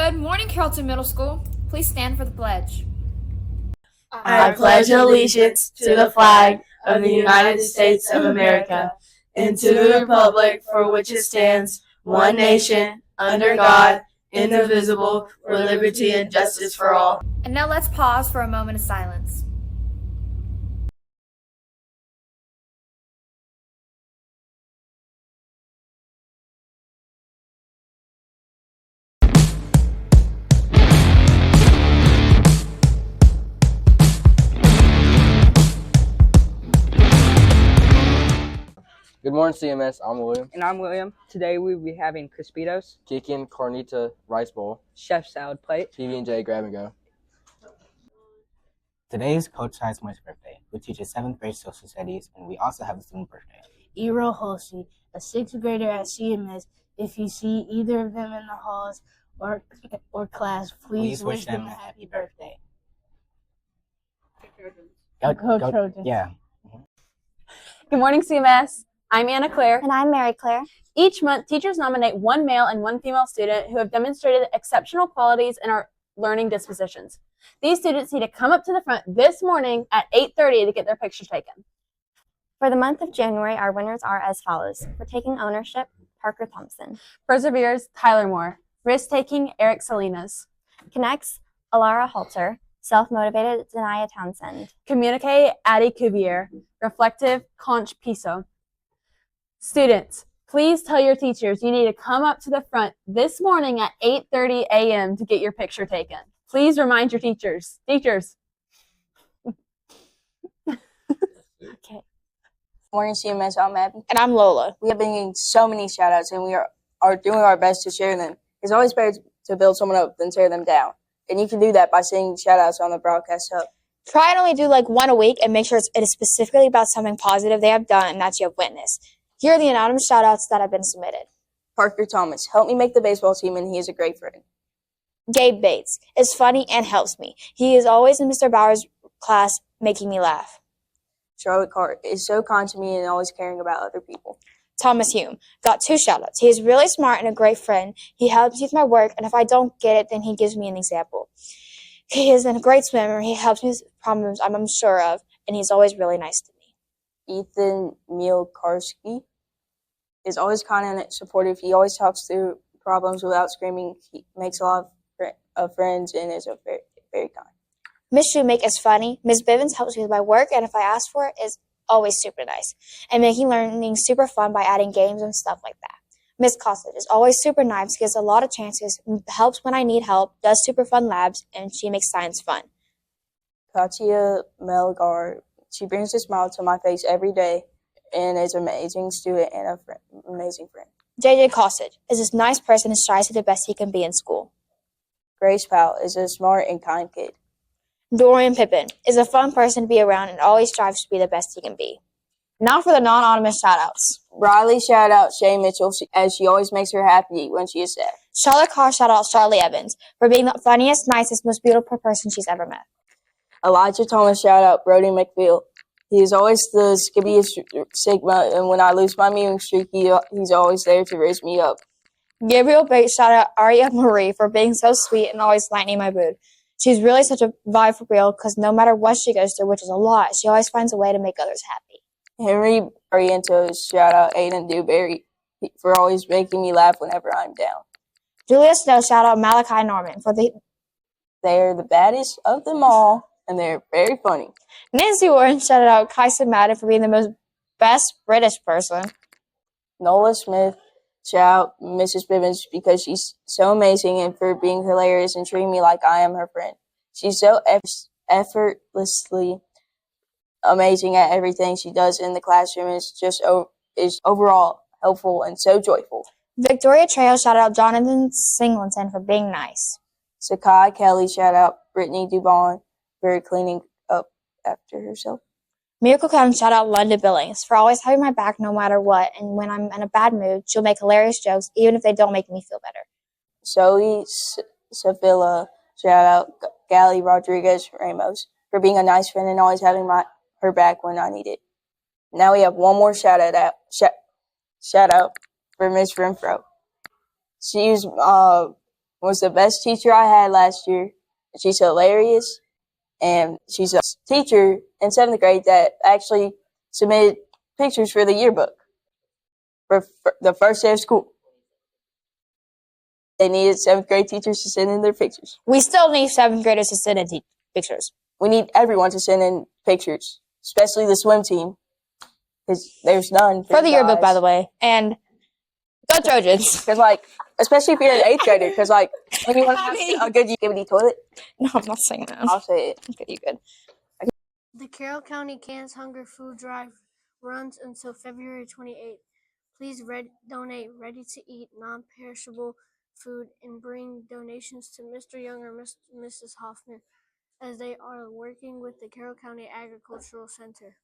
Good morning, Carrollton Middle School. Please stand for the pledge. I pledge allegiance to the flag of the United States of America and to the republic for which it stands, one nation, under God, indivisible, for liberty and justice for all. And now let's pause for a moment of silence. Good morning, CMS. I'm William. And I'm William. Today we will be having Crispitos, Chicken Carnita Rice Bowl, Chef Salad Plate, PB&J Grab and Go. Today is Coach Sizemoore's birthday, who teaches 7th grade social studies, and we also have a student birthday. Ero Hoshi, a 6th grader at CMS. If you see either of them in the halls or class, please wish them a happy birthday. Go Trojans. Yeah. Good morning, CMS. I'm Anna Claire. And I'm Mary Claire. Each month, teachers nominate one male and one female student who have demonstrated exceptional qualities in our learning dispositions. These students need to come up to the front this morning at 8:30 to get their picture taken. For the month of January, our winners are as follows. For taking ownership, Parker Thompson. Perseveres, Tyler Moore. Risk-taking, Eric Salinas. Connects, Alara Halter. Self-motivated, Zanaya Townsend. Communicate, Addie Cuvier. Reflective, Conch Piso. Students, please tell your teachers you need to come up to the front this morning at 8:30 a.m. to get your picture taken. Please remind your teachers. Teachers. Okay. Morning, CMS. I'm Abby. And I'm Lola. We have been getting so many shout outs, and we are doing our best to share them. It's always better to build someone up than tear them down. And you can do that by saying shout outs on the broadcast hub. Try and only do like one a week and make sure it is specifically about something positive they have done and that you have witnessed. Here are the anonymous shout outs that have been submitted. Parker Thomas helped me make the baseball team, and he is a great friend. Gabe Bates is funny and helps me. He is always in Mr. Bauer's class making me laugh. Charlotte Carr is so kind to me and always caring about other people. Thomas Hume got 2 shout outs. He is really smart and a great friend. He helps me with my work, and if I don't get it, then he gives me an example. He is a great swimmer. He helps me with problems I'm unsure of, and he's always really nice to me. Ethan Mielkarski is always kind and supportive. He always talks through problems without screaming. He makes a lot of friends and is very, very kind. Miss Shoemake is funny. Ms. Bivens helps me with my work, and if I ask for it, is always super nice. And making learning super fun by adding games and stuff like that. Miss Costage is always super nice, gives a lot of chances, helps when I need help, does super fun labs, and she makes science fun. Katya Melgar, she brings a smile to my face every day and is an amazing student and an amazing friend. JJ Costage is this nice person and strives to the best he can be in school. Grace Powell is a smart and kind kid. Dorian Pippin is a fun person to be around and always strives to be the best he can be. Now for the non-anonymous shout-outs. Riley shout out Shay Mitchell as she always makes her happy when she is sad. Charlotte Carr shout out Charlie Evans for being the funniest, nicest, most beautiful person she's ever met. Elijah Thomas shout out Brody McField. He is always the skippiest Sigma, and when I lose my mewing streak, he's always there to raise me up. Gabriel Bates shout out Aria Marie for being so sweet and always lightening my mood. She's really such a vibe for real because no matter what she goes through, which is a lot, she always finds a way to make others happy. Henry Barrientos shout out Aiden Dewberry for always making me laugh whenever I'm down. Julia Snow shout out Malachi Norman for they are the baddest of them all, and they're very funny. Nancy Warren shout out Kyson Madden for being the most best British person. Nola Smith shout out Mrs. Bivens because she's so amazing and for being hilarious and treating me like I am her friend. She's so effortlessly amazing at everything she does in the classroom. Is overall helpful and so joyful. Victoria Trejo shout out Jonathan Singleton for being nice. Sakai Kelly shout out Brittany Dubon for cleaning up after herself. Miracle Clown shout out London Billings for always having my back no matter what, and when I'm in a bad mood, she'll make hilarious jokes even if they don't make me feel better. Zoe Sevilla shout out Gally Rodriguez Ramos for being a nice friend and always having her back when I need it. Now we have one more shout out for Miss Renfro. She's was the best teacher I had last year. She's hilarious, and she's a teacher in 7th grade that actually submitted pictures for the yearbook for the first day of school. They needed 7th grade teachers to send in their pictures. We still need 7th graders to send in pictures. We need everyone to send in pictures, especially the swim team, because there's none For the yearbook, guys. by the way. And go Trojans. Because, especially if you're an 8th grader, because, when you want to have a good utility toilet. No, I'm not saying that. I'll say it. Okay, you good. The Carroll County Cans Hunger Food Drive runs until February 28th. Please donate ready-to-eat, non-perishable food and bring donations to Mr. Young or Mrs. Hoffman, as they are working with the Carroll County Agricultural Center.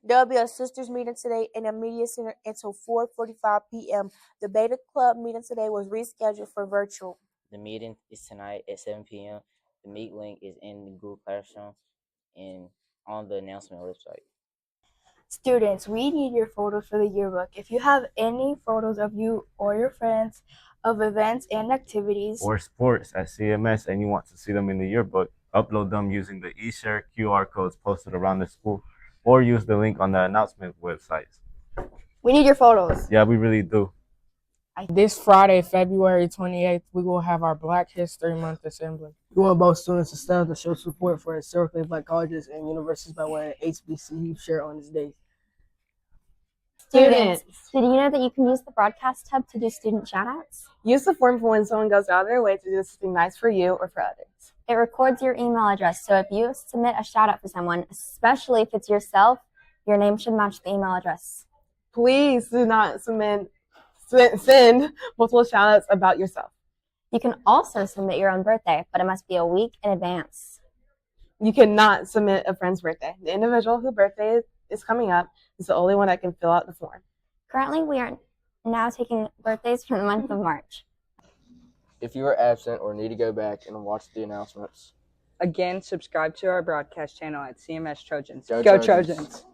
There'll be a sisters meeting today in the media center until 4:45 p.m. The Beta Club meeting today was rescheduled for virtual. The meeting is tonight at 7 p.m. The meet link is in the Google Classroom and on the announcement website. Students, we need your photos for the yearbook. If you have any photos of you or your friends of events and activities or sports at CMS and you want to see them in the yearbook, upload them using the eShare QR codes posted around the school or use the link on the announcement websites. we need your photos. Yeah, we really do. This Friday, February 28th, we will have our Black History Month assembly. We want both students and staff to show support for historically Black colleges and universities by wearing HBCU shirt on this day. Students, did you know that you can use the broadcast tab to do student shoutouts? Use the form for when someone goes out of their way to do something nice for you or for others. It records your email address, so if you submit a shout out for someone, especially if it's yourself, your name should match the email address. Please do not send multiple shout outs about yourself. You can also submit your own birthday, but it must be a week in advance. You cannot submit a friend's birthday. The individual whose birthday is coming up is the only one that can fill out the form. Currently, we are now taking birthdays for the month of March. If you are absent or need to go back and watch the announcements, Again, subscribe to our broadcast channel at CMS Trojans. Go Go Trojans. Trojans.